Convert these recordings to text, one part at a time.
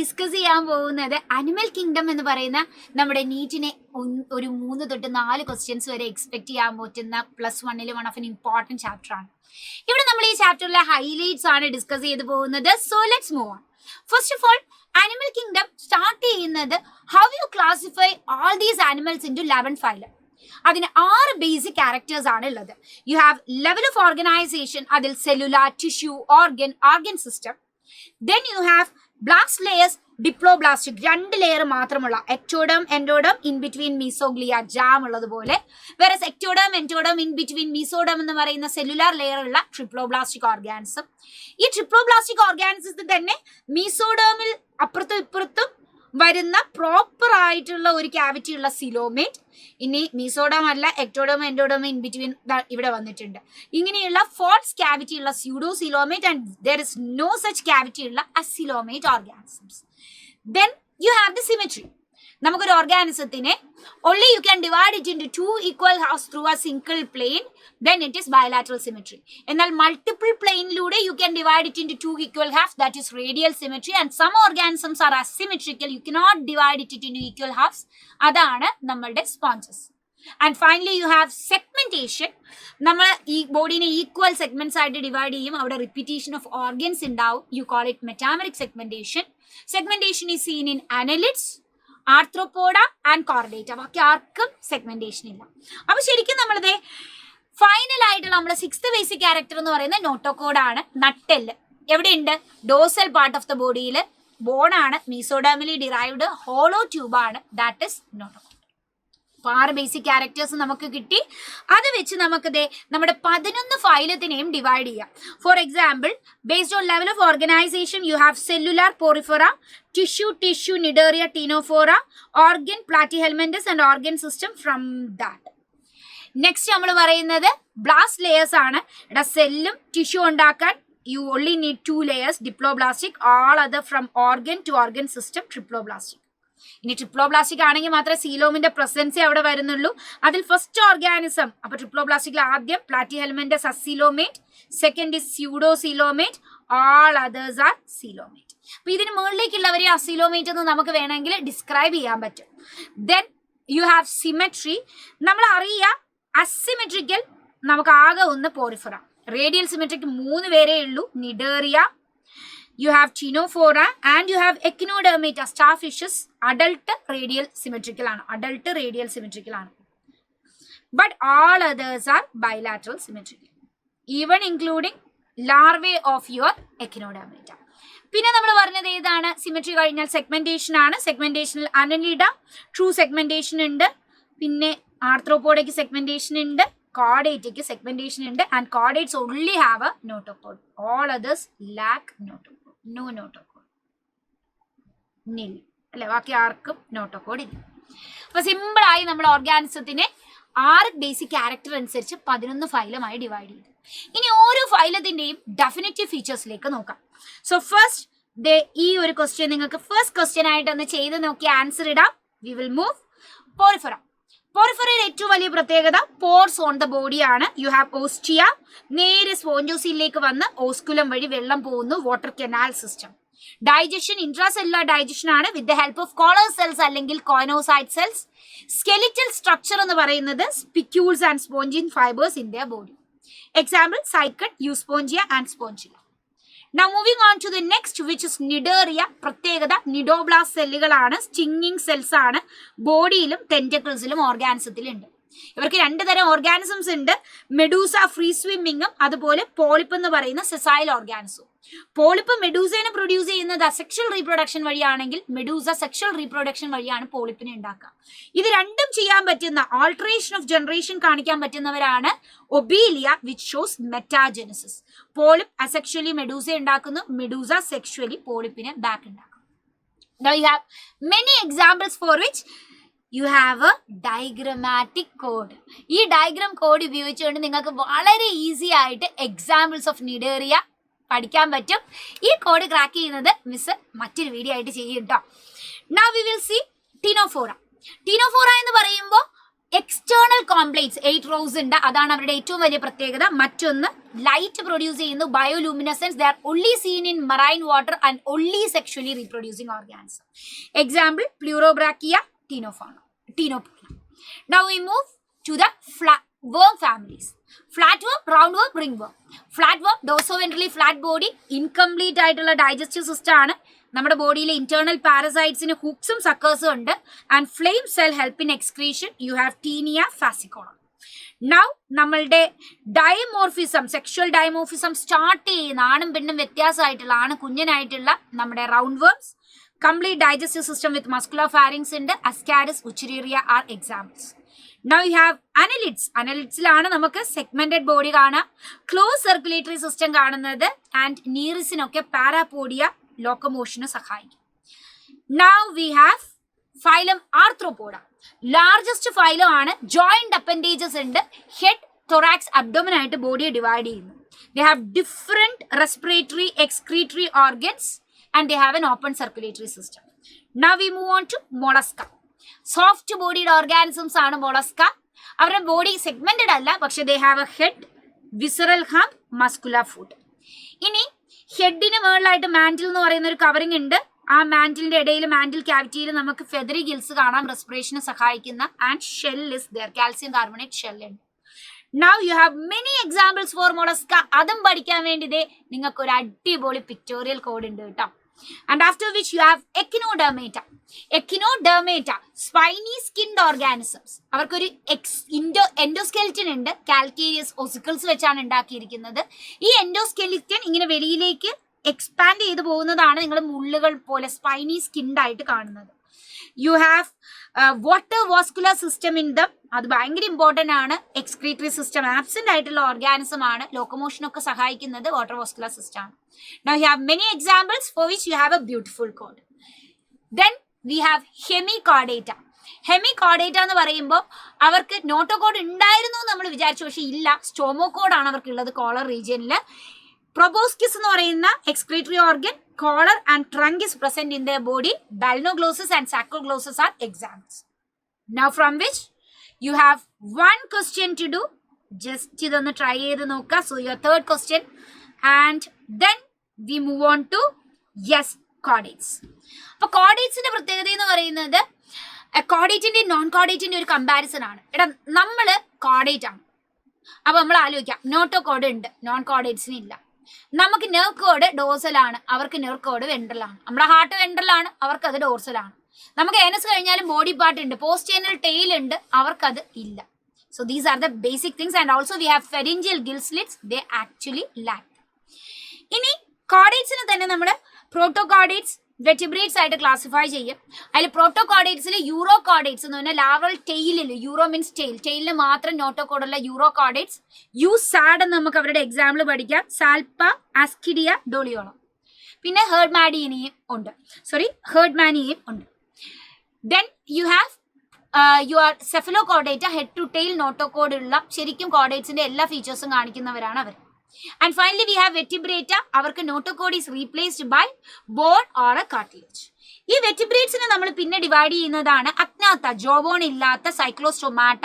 Discuss ചെയ്യാൻ പോകുന്നത് animal kingdom എന്ന് പറയുന്ന നമ്മുടെ നീറ്റിനെ ഒരു 3 തൊട്ട് 4 ക്വസ്റ്റ്യൻസ് വരെ എക്സ്പെക്ട് ചെയ്യാൻ പറ്റുന്ന +1 one of an important chapter ആണ്. ഇവിടെ നമ്മൾ ഈ ചാപ്റ്ററിലെ ഹൈലൈറ്റ്സ് ആണ് ഡിസ്കസ് ചെയ്ത് പോകുന്നത്. So let's move on. First of all, animal kingdom start ചെയ്യുന്നത് how you classify all these animals into 11 phylum. അതിന് 6 ബേസിക് ക്യാരക്ടേഴ്സ് ആണ് ഉള്ളത്. You have level of organisation, അതിൽ cellular, tissue, organ system. Then you have blast layers, diploblastic, 2 layer മാത്രമുള്ള ectoderm, endoderm, in between mesoglea, jam ഉള്ളതുപോലെ. വേറെ ectoderm, endoderm, in between mesoderm എന്ന് പറയുന്ന cellular layer ഉള്ള triploblastic organism. ഈ triploblastic ഓർഗാനിസത്തിൽ തന്നെ മീസോഡമിൽ അപ്പുറത്തും ഇപ്പുറത്തും വരുന്ന പ്രോപ്പർ ആയിട്ടുള്ള ഒരു ക്യാവിറ്റി ഉള്ള സിലോമേറ്റ്. ഇനി മീസോഡം അല്ല, എക്ടോഡം, എൻഡോഡം, ഇൻ ബിറ്റ്വീൻ ഇവിടെ വന്നിട്ടുണ്ട്. ഇങ്ങനെയുള്ള ഫോൾസ് ക്യാവിറ്റി ഉള്ള pseudo coelomate and there is no such cavity ഉള്ള acoelomate organisms. Then you have the symmetry. നമുക്കൊരു ഓർഗാനിസത്തിനെ only you can divide it into 2 equal halves through a single plane, then it is bilateral symmetry. എന്നാൽ multiple പ്ലെയിനിലൂടെ you can divide it into 2 equal halves, that is radial symmetry, and some organisms are asymmetrical, you cannot divide it into equal halves. അതാണ് നമ്മളുടെ sponges. And finally you have segmentation. നമ്മൾ ഈ ബോഡിനെ equal segments ആയിട്ട് divide ചെയ്യും. അവിടെ repetition of organs ഉണ്ടാവും. You call it metameric segmentation. Segmentation is seen in annelids, Arthropoda and Chordata. ബാക്കി ആർക്കും സെഗ്മെന്റേഷൻ ഇല്ല. അപ്പൊ ശരിക്കും നമ്മളിത് ഫൈനൽ ആയിട്ടുള്ള നമ്മുടെ 6th ബേസിക് ക്യാരക്ടർ എന്ന് പറയുന്നത് നോട്ടോകോഡാണ്. നട്ടെല്ല് എവിടെയുണ്ട്? ഡോസൽ പാർട്ട് ഓഫ് ദ ബോഡിയിൽ. ബോണാണ്. മീസോഡാമിലി ഡിറൈവ്ഡ് ഹോളോ ട്യൂബാണ്. That is notochord. 6 basic characters നമുക്ക് കിട്ടി. അത് വെച്ച് നമുക്ക് നമ്മുടെ 11 ഫൈലത്തിനെയും ഡിവൈഡ് ചെയ്യാം. For example, based on level of organisation you have cellular Porifera, tissue Cnidaria, Ctenophora, organ Platyhelminthes and organ system from that. Next നമ്മൾ പറയുന്നത് ബ്ലാസ്റ്റ് ലെയേഴ്സ് ആണ്. ഇവിടെ സെല്ലും ടിഷ്യൂ ഉണ്ടാക്കാൻ you only need 2 layers, diploblastic, all other from organ to organ system triploblastic. ഇനി triploblastic ആണെങ്കിൽ മാത്രമേ സീലോമിന്റെ പ്രസൻസേ അവിടെ വരുന്നുള്ളൂ. അതിൽ ഫസ്റ്റ് ഓർഗാനിസം, അപ്പൊ ട്രിപ്ലോബ്ലാസ്റ്റിക്കിൽ ആദ്യം Platyhelminthes acoelomate, second is pseudo coelomate, all others are coelomate. അപ്പൊ ഇതിന് മുകളിലേക്കുള്ളവരെ അസിലോമേറ്റ് എന്ന് നമുക്ക് വേണമെങ്കിൽ ഡിസ്ക്രൈബ് ചെയ്യാൻ പറ്റും. Then you have symmetry. നമ്മൾ അറിയാം അസിമെട്രിക്കൽ നമുക്ക് ആകെ ഒന്ന് പോറിഫെറ. റേഡിയൽ സിമെട്രിക് 3 പേരേ ഉള്ളൂ, cnidaria, you have Ctenophora, and you have Echinodermata, starfishes. Adult radial symmetrical ആണ്. But all others are bilateral symmetrical, even including larvae of your Echinodermata. പിന്നെ നമ്മൾ പറഞ്ഞത് ഏതാണ്? സിമെട്രി കഴിഞ്ഞാൽ സെഗ്മെന്റേഷൻ ആണ്. സെഗ്മെന്റേഷനിൽ അനലിഡ ട്രൂ സെഗ്മെന്റേഷൻ ഉണ്ട്, പിന്നെ ആർത്രോപോഡയ്ക്ക് സെഗ്മെന്റേഷൻ ഉണ്ട്, chordateക്ക് സെഗ്മെന്റേഷൻ ഉണ്ട്. And chordates only have a notochord. All others lack notochord. No notochord. Nil. അല്ലെ, ബാക്കി ആർക്കും നോട്ടോകോഡ് ഇല്ല. അപ്പൊ സിമ്പിൾ ആയി നമ്മൾ ഓർഗാനിസത്തിനെ 6 ബേസിക് ക്യാരക്ടർ അനുസരിച്ച് 11 ഫൈലമായി ഡിവൈഡ് ചെയ്തു. ഇനി ഓരോ ഫൈലത്തിന്റെയും ഡെഫിനിറ്റീവ് ഫീച്ചേഴ്സിലേക്ക് നോക്കാം. സോ ഫസ്റ്റ് ഈ ഒരു ക്വസ്റ്റ്യൻ നിങ്ങൾക്ക് ഫസ്റ്റ് ക്വസ്റ്റ്യൻ ആയിട്ട് ഒന്ന് ചെയ്ത് നോക്കി ആൻസർ ഇടാം. We will move. പോറിഫെറ. പോറിഫെറയുടെ ഏറ്റവും വലിയ പ്രത്യേകത പോർസ് ഓൺ ദ ബോഡിയാണ്. യു ഹാവ് ഓസ്റ്റിയ, നേരെ സ്പോഞ്ചോസിലേക്ക് വന്ന് ഓസ്കുലം വഴി വെള്ളം പോകുന്നു, water canal system. Digestion intracellular digestion ആണ് with the help of collar cells അല്ലെങ്കിൽ കോയിനോസൈറ്റ് സെൽസ്. സ്കെലിറ്റൽ സ്ട്രക്ചർ എന്ന് പറയുന്നത് spicules and spongin fibres in the body. Example Sycon, Euspongia and Spongilla. Now moving on to the next, which is nidaria. പ്രത്യേകത cnidoblast സെല്ലുകളാണ്, stinging cells ആണ്. ബോഡിയിലും ടെന്റക്കിൾസിലും ഓർഗാനിസത്തിലുണ്ട്. ഇവർക്ക് 2 തരം organisms ഉണ്ട്. Medusa free സ്വിമ്മിങ്ങും അതുപോലെ polyp എന്ന് പറയുന്ന സെസൈൽ ഓർഗാനിസവും. പോളിപ്പ് മെഡൂസേനെ പ്രൊഡ്യൂസ് ചെയ്യുന്നത് അസെക്ഷൽ റീപ്രൊഡക്ഷൻ വഴിയാണെങ്കിൽ മെഡൂസ സെക്ഷൽ റീപ്രൊഡക്ഷൻ വഴിയാണ് പോളിപ്പിനെ ഉണ്ടാക്കുക. ഇത് രണ്ടും ചെയ്യാൻ പറ്റുന്ന, ആൾട്ടറേഷൻ ഓഫ് ജനറേഷൻ കാണിക്കാൻ പറ്റുന്നവരാണ് Obelia, which shows metagenesis. Polyp asexually medusa ഉണ്ടാക്കുന്നു, മെഡൂസ സെക്ഷലി പോളിപ്പിനെ ബാക്ക് ഉണ്ടാക്കുന്നു. Now you have many examples for which you have a diagrammatic code. ഈ ഡയഗ്രാം കോഡ് ഉപയോഗിച്ചുകൊണ്ട് നിങ്ങൾക്ക് വളരെ ഈസി ആയിട്ട് എക്സാമ്പിൾസ് ഓഫ് നിഡേറിയ പഠിക്കാൻ പറ്റും. ഈ കോഡ് ക്രാക്ക് ചെയ്യുന്നത് മിസ് മറ്റൊരു വീഡിയോ ആയിട്ട് ചെയ്യും കേട്ടോ. Now we will see Ctenophora. Ctenophora എന്ന് പറയുമ്പോൾ എക്സ്റ്റേണൽ കോംപ്ലൈറ്റ്സ് 8 റോസ് ഉണ്ട്, അതാണ് അവരുടെ ഏറ്റവും വലിയ പ്രത്യേകത. മറ്റൊന്ന് ലൈറ്റ് പ്രൊഡ്യൂസ് ചെയ്യുന്നു, bioluminescence. They are only seen in marine water and only sexually reproducing organism. Example Pleurobrachia, Ctenophora. Now we move to the worm families. Flatworm, roundworm, ringworm. Flatworm, dorsoventrally flat body, incomplete ആയിട്ടുള്ള digestive system ആണ്. നമ്മുടെ ബോഡിയിലെ internal പാരസൈറ്റ്സിന് ഹുക്സും സക്കേഴ്സും ഉണ്ട്. And flame cell help in excretion. You have Taenia Fasciola. Now നമ്മളുടെ dimorphism, sexual ഡയമോർഫിസം start ചെയ്യുന്ന ആണും പെണ്ണും വ്യത്യാസമായിട്ടുള്ള ആണ് കുഞ്ഞനായിട്ടുള്ള നമ്മുടെ round worms. Complete digestive system with muscular pharynx ഉണ്ട്. Ascaris, Wuchereria are examples. Now you have annelids. Annelidsലാണ് നമുക്ക് സെഗ്മെന്റഡ് ബോഡി കാണാം, ക്ലോസ് സർക്കുലേറ്ററി സിസ്റ്റം കാണുന്നത്. ആൻഡ് നീറിസിനൊക്കെ പാരാപോഡിയ ലോക്കോമോഷന് സഹായിക്കും. Now we have phylum Arthropoda. Largest phylum ആണ്. ജോയിന്റ് അപ്പൻഡേജസ് ഉണ്ട്. ഹെഡ്, thorax, abdomen ആയിട്ട് ബോഡിയെ ഡിവൈഡ് ചെയ്യുന്നു. They have different respiratory, excretory organs and they have an open circulatory system. Now we move on to mollusca. Soft ബോഡിയുടെ organisms ആണ് mollusca. അവരുടെ body segmented അല്ല, പക്ഷെ they have a head, visceral hump, muscular foot. ഇനി ഹെഡിന് മുകളിലായിട്ട് mantle എന്ന് പറയുന്ന ഒരു കവറിംഗ് ഉണ്ട്. ആ മാൻറ്റിലിന്റെ ഇടയിൽ, മാൻറ്റിൽ ക്യാവിറ്റിയിൽ നമുക്ക് ഫെദറി ഗിൽസ് കാണാം, റെസ്പിറേഷന് സഹായിക്കുന്ന. And shell is there, calcium carbonate shell ഉണ്ട്. Now you have many examples for mollusca. അതും പഠിക്കാൻ വേണ്ടി നിങ്ങൾക്ക് ഒരു അടിപൊളി പിക്ടോറിയൽ കോഡ് ഉണ്ട് കേട്ടോ. And after which you have echinodermata. Echinodermata, spiny skinned organisms. അവർക്കൊരു എൻഡോസ്കെലിറ്റൻ ഉണ്ട്, കാൽക്കേരിയസ് ഒസിക്കിൾസ് വെച്ചാണ് ഉണ്ടാക്കിയിരിക്കുന്നത്. ഈ എൻഡോസ്കെലിറ്റൻ ഇങ്ങനെ വെളിയിലേക്ക് എക്സ്പാൻഡ് ചെയ്ത് പോകുന്നതാണ് നിങ്ങൾ മുള്ളുകൾ പോലെ സ്പൈനി സ്കിൻഡ് ആയിട്ട് കാണുന്നത്. You have water vascular system in them. അത് ഭയങ്കര ഇമ്പോർട്ടൻ്റ് ആണ്. എക്സ്ക്രീറ്ററി സിസ്റ്റം ആബ്സെന്റ് ആയിട്ടുള്ള ഓർഗാനിസം ആണ്. ലോക്കോമോഷനൊക്കെ സഹായിക്കുന്നത് വാട്ടർ വാസ്കുലർ സിസ്റ്റം ആണ്. Now you have many examples for which you have a beautiful code. Then we have hemichordata. Hemichordata എന്ന് പറയുമ്പോൾ അവർക്ക് നോട്ടോകോഡ് ഉണ്ടായിരുന്നു നമ്മൾ വിചാരിച്ചു, പക്ഷെ ഇല്ല. സ്റ്റോമോകോഡ് ആണ് അവർക്കുള്ളത് കോളർ റീജിയനിൽ. പ്രൊബോസ്കിസ് എന്ന് പറയുന്ന excretory organ, collar and trunk is present in their body. Balanoglossus and Saccoglossus are examples. Now from which you have one question to do. Just ഇതൊന്ന് ട്രൈ ചെയ്ത് നോക്കുക. So your third question. And then we move on to chordates. അപ്പോൾ chordatesന്റെ പ്രത്യേകത എന്ന് പറയുന്നത് കോഡേറ്റിന്റെ non കോഡേറ്റിന്റെ ഒരു comparison ആണ്. എടാ നമ്മൾ കോഡേറ്റ് ആണ്, അപ്പൊ നമ്മൾ ആലോചിക്കാം നോട്ടോകോഡ് ഉണ്ട്, നോൺ കോഡേറ്റ്സിന് ഇല്ല. നമുക്ക് നെർവ് കോഡ് ഡോർസലാണ്, അവർക്ക് നെർവ് കോഡ് വെൻട്രലാണ്. നമ്മുടെ ഹാർട്ട് വെൻട്രലാണ്, അവർക്ക് അത് ഡോർസലാണ്. നമുക്ക് ഏനസ് കഴിഞ്ഞാലും ബോഡി പാർട്ട് ഉണ്ട്, പോസ്റ്റേനൽ ടെയിൽ ഉണ്ട്, അവർക്കത് ഇല്ല. So these are the basic things. And also we have pharyngeal gill slits, they actually lack. ഇനി കോഡേറ്റ്സിനെ തന്നെ നമ്മൾ പ്രോട്ടോകോഡേറ്റ്സ്, വെറ്റിബ്രേറ്റ്സ് ആയിട്ട് ക്ലാസിഫൈ ചെയ്യും. അതിൽ പ്രോട്ടോകോഡേറ്റ്സിൽ യൂറോ കോഡേറ്റ്സ് എന്ന് പറഞ്ഞാൽ ലാവൽ ടെയിലിൽ, യൂറോ മീൻസ് ടെയിലിന് മാത്രം നോട്ടോകോഡുള്ള യൂറോ കോഡേറ്റ്സ്. സാഡ് എന്ന് നമുക്ക് അവരുടെ എക്സാമ്പിൾ പഠിക്കാം. സാൽപ്പ, ആസ്കിഡിയ, ഡോളിയോളം. പിന്നെ ഹേർഡ്മാനിയയും ഉണ്ട്. Then you have your cephalochordata, head to tail notochord ഉള്ള ശരിക്കും കോഡേറ്റ്സിന്റെ എല്ലാ ഫീച്ചേഴ്സും കാണിക്കുന്നവരാണ് അവർ. And finally we have vertebrata. അവർക്ക് notochord is replaced by bone or a cartilage. ഈ വെറ്റിബ്രേറ്റ്സിനെ നമ്മൾ പിന്നെ ഡിവൈഡ് ചെയ്യുന്നതാണ് അഗ്നാത്ത, ജോബോൺ ഇല്ലാത്ത സൈക്ലോസ്റ്റോമാറ്റ,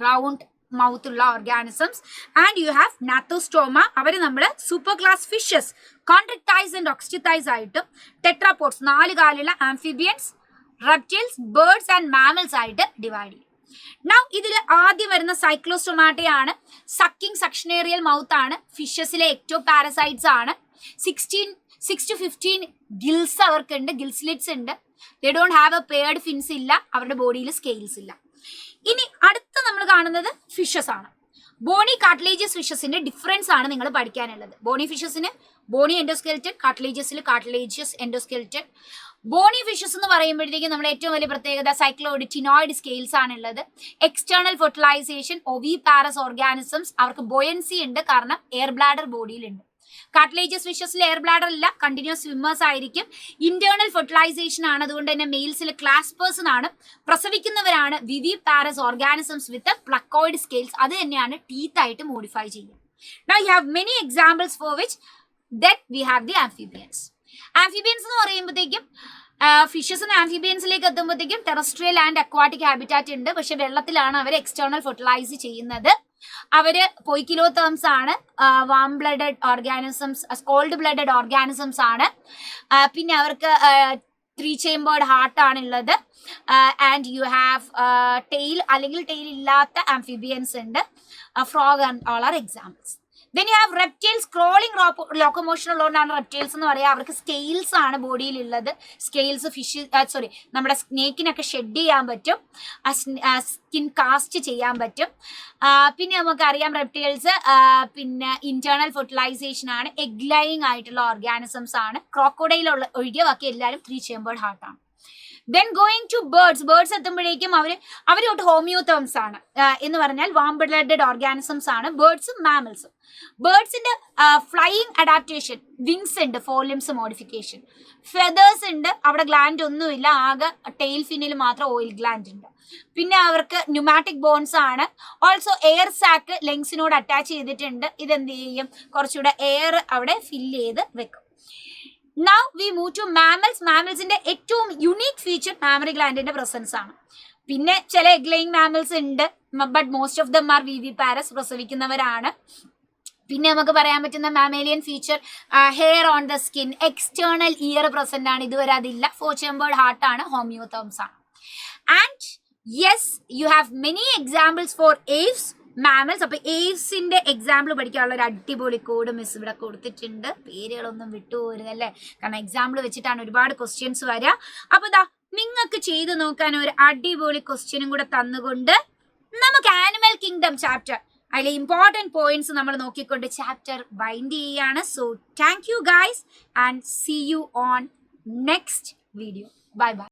റൗണ്ട് മൗത്ത് ഉള്ള organisms. And you have Gnathostomata. അവർ നമ്മൾ super class fishes, Chondrichthyes and Osteichthyes ആയിട്ടും, ടെട്രാപോഡ്സ് 4 കാലുള്ള amphibians, reptiles, birds and mammals ആയിട്ട് ഡിവൈഡ് ചെയ്യും. Now ഇതിൽ ആദ്യം വരുന്ന സൈക്ലോസ്റ്റോമാറ്റയാണ്. സക്കിംഗ് സക്ഷനേറിയൽ മൗത്ത് ആണ്. ഫിഷസിലെ എക്ടോ പാരസൈറ്റ്സ് ആണ്. 6 to 15 ഗിൽസ് അവർക്കുണ്ട്, ഗിൽസ്ലിറ്റ്സ് ഉണ്ട്. They don't have A paired fins ഇല്ല, അവരുടെ ബോഡിയിൽ സ്കെയിൽസ് ഇല്ല. ഇനി അടുത്ത നമ്മൾ കാണുന്നത് ഫിഷസ് ആണ്. ബോണി കാർട്ടിലേജിയസ് ഫിഷസിന്റെ ഡിഫറൻസ് ആണ് നിങ്ങൾ പഠിക്കാനുള്ളത്. ബോണി ഫിഷസിന് ബോണി എൻഡോസ്കെൽറ്റൻ, കാർട്ടിലേജിയസിൽ കാർട്ടിലേജിയസ് എൻഡോസ്കെൽറ്റൻ. ബോണി ഫിഷസ് എന്ന് പറയുമ്പോഴത്തേക്കും നമ്മുടെ ഏറ്റവും വലിയ പ്രത്യേകത സൈക്ലോയിഡ്, ടിനോയിഡ് സ്കെയിൽസ് ആണുള്ളത്. External fertilisation, oviparous organisms, അവർക്ക് ബോയൻസി ഉണ്ട്, കാരണം എയർ ബ്ലാഡർ ബോഡിയിലുണ്ട്. കാർട്ടിലേജിയസ് ഫിഷസിൽ എയർ ബ്ലാഡർ ഇല്ല, കണ്ടിന്യൂസ് സ്വിമ്മേഴ്സ് ആയിരിക്കും. ഇന്റേണൽ ഫെർട്ടിലൈസേഷൻ ആണ്, അതുകൊണ്ട് തന്നെ മെയിൽസിൽ ക്ലാസ്പേഴ്സ് ആണ്. പ്രസവിക്കുന്നവരാണ് viviparous organisms with placoid scales. അത് തന്നെയാണ് ടീത്ത് ആയിട്ട് മോഡിഫൈ ചെയ്യുക. Now you have many examples for which then we have the amphibians. Amphibians എന്ന് പറയുമ്പോഴത്തേക്കും ഫിഷസിന് ആംഫിബിയൻസിലേക്ക് എത്തുമ്പോഴത്തേക്കും ടെറസ്ട്രിയൽ ആൻഡ് അക്വാട്ടിക് ഹാബിറ്റാറ്റ് ഉണ്ട്. പക്ഷെ വെള്ളത്തിലാണ് അവർ എക്സ്റ്റേണൽ ഫെർട്ടിലൈസ് ചെയ്യുന്നത്. അവര് പൊയ്ക്കിലോതേംസ് ആണ്, warm blooded organisms, cold blooded organisms ആണ്. പിന്നെ അവർക്ക് 3 chambered ഹാർട്ട് ആണുള്ളത്. ആൻഡ് യു ഹാവ് ടെയിൽ അല്ലെങ്കിൽ ടെയിൽ ഇല്ലാത്ത ആംഫിബിയൻസ് ഉണ്ട്. Frog and all are examples. Then you have reptiles, crawling locomotion ഉള്ളതുകൊണ്ടാണ് reptiles എന്ന് പറയുക. അവർക്ക് സ്കെയിൽസ് ആണ് ബോഡിയിൽ ഉള്ളത്. സ്കെയിൽസ് ഫിഷ് നമ്മുടെ സ്നേക്കിനൊക്കെ ഷെഡ് ചെയ്യാൻ പറ്റും, സ്കിൻ കാസ്റ്റ് ചെയ്യാൻ പറ്റും. പിന്നെ നമുക്കറിയാം റെപ്റ്റൈൽസ് പിന്നെ ഇന്റേണൽ ഫെർട്ടിലൈസേഷൻ ആണ്, എഗ് ലൈയിങ് ആയിട്ടുള്ള ഓർഗാനിസംസ് ആണ്. ക്രോക്കോഡൈൽ ഒഴികെ ബാക്കി എല്ലാവരും 3 chambered ഹാർട്ട് ആണ്. Then going to birds എത്തുമ്പോഴേക്കും അവരോട്ട് ഹോമിയോതേംസ് ആണ്. എന്ന് പറഞ്ഞാൽ വാം ബ്ലഡഡ് ഓർഗാനിസംസ് ആണ് ബേർഡ്സും മാമൽസും. ബേർഡ്സിന്റെ ഫ്ലൈയിങ് അഡാപ്റ്റേഷൻ, വിങ്സ് ഉണ്ട്, ഫോർലിംസ് മോഡിഫിക്കേഷൻ. ഫെദേഴ്സ് ഉണ്ട്, അവിടെ ഗ്ലാൻഡ് ഒന്നുമില്ല, ആകെ ടെയിൽ ഫിന്നിൽ മാത്രം ഓയിൽ ഗ്ലാൻഡ് ഉണ്ട്. പിന്നെ അവർക്ക് ന്യൂമാറ്റിക് ബോൺസ് ആണ്. ഓൾസോ എയർ സാക്ക് ലെങ്സിനോട് അറ്റാച്ച് ചെയ്തിട്ടുണ്ട്. ഇതെന്ത് ചെയ്യും, കുറച്ചുകൂടെ എയർ അവിടെ ഫില്ല് ചെയ്ത് വെക്കും. Now we move to mammals. മാമൽസിന്റെ ഏറ്റവും യുണീക് ഫീച്ചർ മാമറി ഗ്ലാൻഡിന്റെ പ്രസൻസ് ആണ്. പിന്നെ ചില എഗ് ലേയിങ് മാമൽസ് ഉണ്ട്, but most of them are viviparous, പ്രസവിക്കുന്നവരാണ്. പിന്നെ നമുക്ക് പറയാൻ പറ്റുന്ന mammalian feature hair on the skin, external ear present ആണ്, ഇതുവരെ അതില്ല. 4 chambered ഹാർട്ട് ആണ്, ഹോമിയോതേംസ് ആണ്. And yes, you have many examples for Aves, mammals. അപ്പൊ ഏവ്സിന്റെ എക്സാമ്പിൾ പഠിക്കാനുള്ള ഒരു അടിപൊളി കോഡ് മിസ് ഇവിടെ കൊടുത്തിട്ടുണ്ട്. പേരുകളൊന്നും വിട്ടുപോരുതല്ലേ, കാരണം എക്സാമ്പിൾ വെച്ചിട്ടാണ് ഒരുപാട് ക്വസ്റ്റ്യൻസ് വരിക. അപ്പൊ ഇതാ നിങ്ങൾക്ക് ചെയ്തു നോക്കാൻ ഒരു അടിപൊളി ക്വസ്റ്റ്യനും കൂടെ തന്നുകൊണ്ട് നമുക്ക് ആനിമൽ കിങ്ഡം ചാപ്റ്റർ അതിലെ ഇമ്പോർട്ടൻറ്റ് പോയിന്റ്സ് നമ്മൾ നോക്കിക്കൊണ്ട് ചാപ്റ്റർ ബൈൻഡ് ചെയ്യാണ്. So thank you guys and see you on next video. Bye by.